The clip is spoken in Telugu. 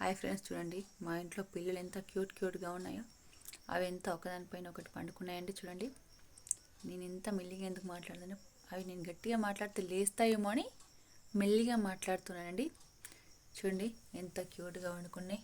హాయ్ ఫ్రెండ్స్, చూడండి మా ఇంట్లో పిల్లలు ఎంత క్యూట్గా ఉన్నాయో. అవి ఎంత ఒకదానిపైన ఒకటి పండుకున్నాయండి. చూడండి నేను ఎంత మెల్లిగా ఎందుకు మాట్లాడుతాను, అవి నేను గట్టిగా మాట్లాడితే లేస్తాయేమో అని మెల్లిగా మాట్లాడుతున్నానండి. చూడండి ఎంత క్యూట్గా వండుకున్నాయి.